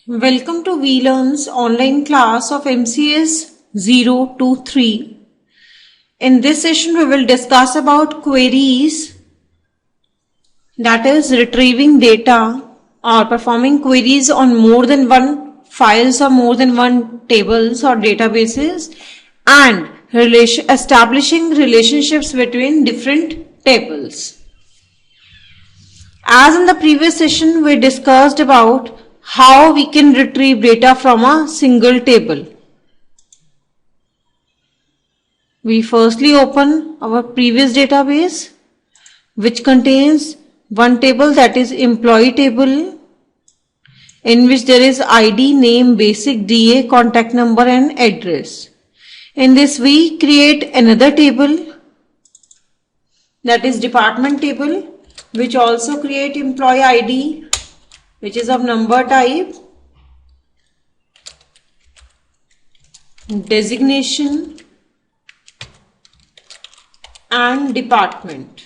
Welcome to VLearn's online class of MCS 0 to 3. In this session, we will discuss about queries, that is retrieving data or performing queries on more than one files or more than one tables or databases, and establishing relationships between different tables. As in the previous session, we discussed about how we can retrieve data from a single table. We firstly open our previous database, which contains one table, that is employee table, in which there is ID, name, basic, DA, contact number and address. In this we create another table, that is department table, which also create employee ID, which is of number type, designation and department.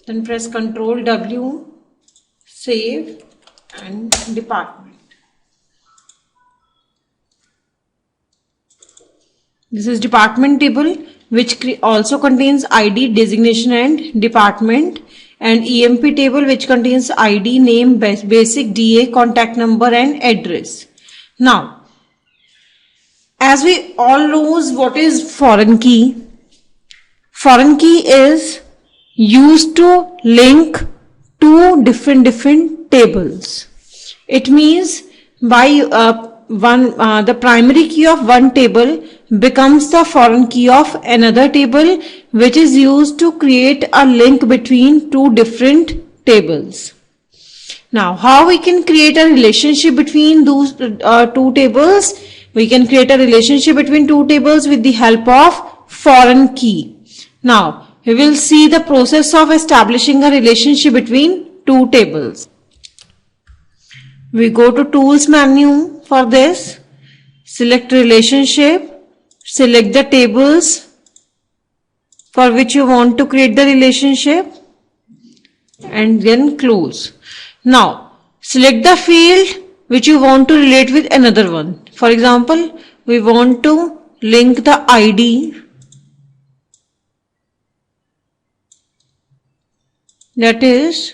Then press Ctrl W, save, and department. This is department table, which also contains ID, designation and department, and EMP table, which contains ID, name, basic, DA, contact number and address. Now, as we all knows what is foreign key. Foreign key is used to link two different tables. It means by the primary key of one table becomes the foreign key of another table, which is used to create a link between two different tables. Now, how we can create a relationship between those two tables? We can create a relationship between two tables with the help of foreign key. Now, we will see the process of establishing a relationship between two tables. We go to Tools menu for this, select Relationship, select the tables for which you want to create the relationship, and then close. Now, select the field which you want to relate with another one. For example, we want to link the ID, that is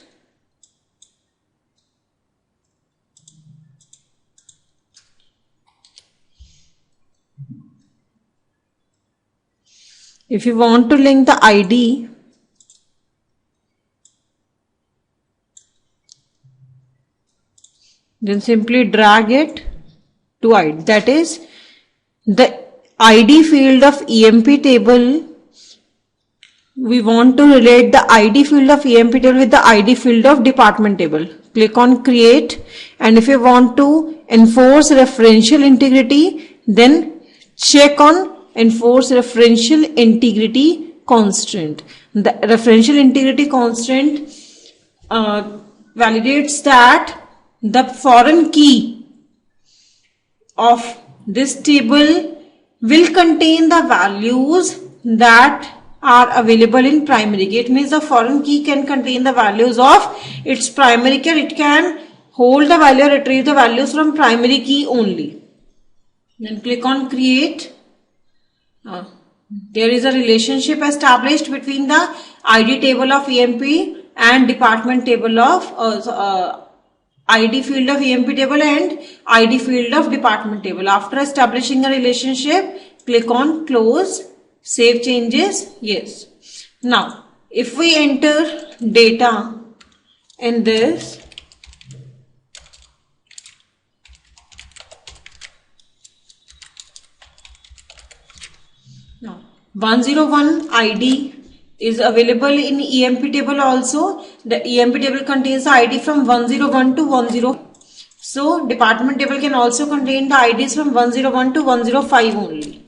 if you want to link the ID, then simply drag it to ID. That is the ID field of EMP table. We want to relate the ID field of EMP table with the ID field of department table. Click on create, and if you want to enforce referential integrity, then check on enforce referential integrity constraint. The referential integrity constraint validates that the foreign key of this table will contain the values that are available in primary key. It means the foreign key can contain the values of its primary key. It can hold the value or retrieve the values from primary key only. Then click on create. There is a relationship established between the ID table of EMP and department table of ID field of EMP table and ID field of department table. After establishing a relationship, click on close, save changes, yes. Now, if we enter data in this, now 101 ID is available in EMP table also. The EMP table contains the ID from 101 to 105. So, department table can also contain the IDs from 101 to 105 only.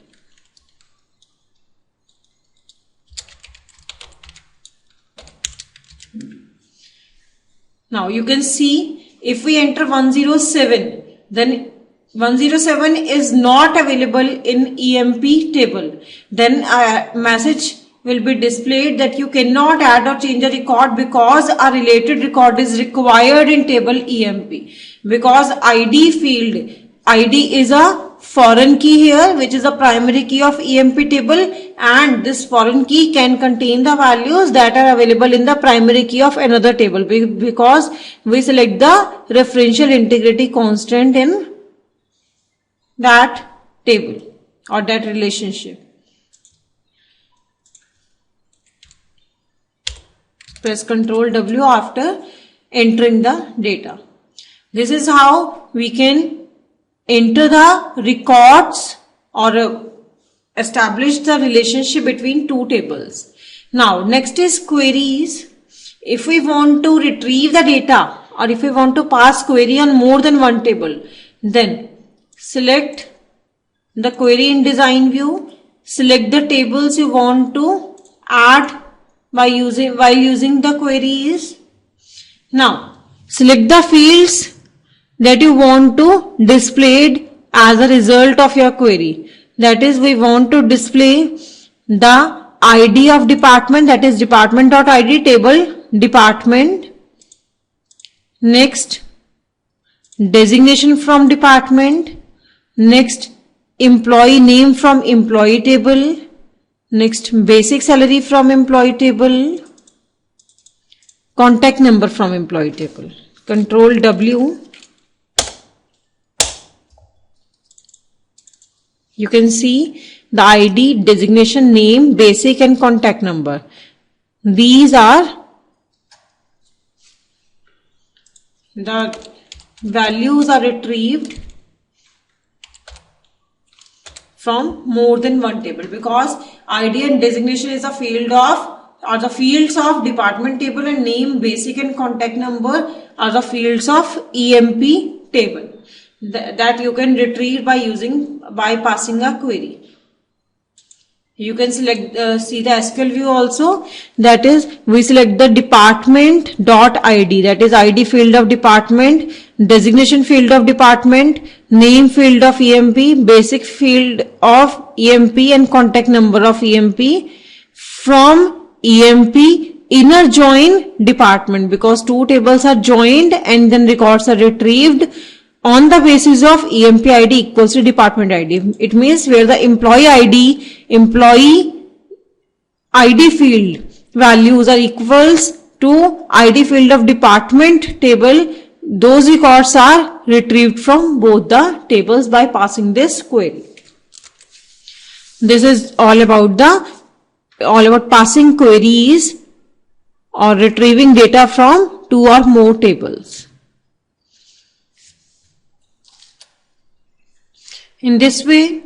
Now, you can see if we enter 107, then 107 is not available in EMP table. Then a message will be displayed that you cannot add or change a record because a related record is required in table EMP. Because ID field, ID is a foreign key here, which is a primary key of EMP table, and this foreign key can contain the values that are available in the primary key of another table, because we select the referential integrity constant in that table or that relationship. Press Ctrl W after entering the data. This is how we can enter the records or establish the relationship between two tables. Now, next is queries. If we want to retrieve the data or if we want to pass query on more than one table, then select the query in design view, select the tables you want to add while using the queries. Now, select the fields that you want to display as a result of your query. That is, we want to display the ID of department, that is department.id table department. Next, designation from department. Next, employee name from employee table. Next, basic salary from employee table. Contact number from employee table. Ctrl W. You can see the ID, designation, name, basic and contact number. These are the values are retrieved from more than one table, because ID and designation is a field of are the fields of department table, and name, basic and contact number are the fields of EMP table that you can retrieve by passing a query. You can select see the SQL view also. That is, we select the department dot ID, that is ID field of department, designation field of department, name field of EMP, basic field of EMP and contact number of EMP from EMP inner join department, because two tables are joined and then records are retrieved on the basis of EMP ID equals to department ID. It means where the employee ID field values are equals to ID field of department table, those records are retrieved from both the tables by passing this query. This is all about passing queries or retrieving data from two or more tables. In this way,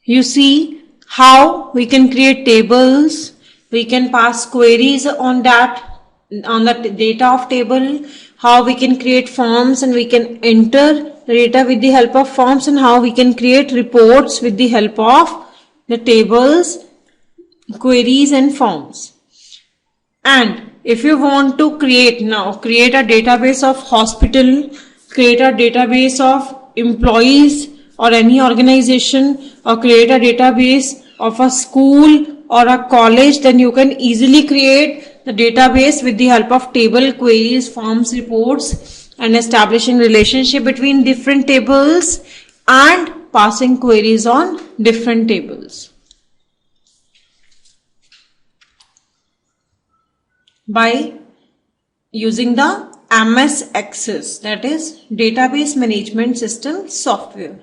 you see how we can create tables, we can pass queries on the data of table, how we can create forms and we can enter the data with the help of forms, and how we can create reports with the help of the tables, queries and forms. And if you want to create a database of hospital, create a database of employees or any organization, or create a database of a school or a college, then you can easily create the database with the help of table, queries, forms, reports, and establishing relationship between different tables and passing queries on different tables. By using the MS Access, that is Database Management System software.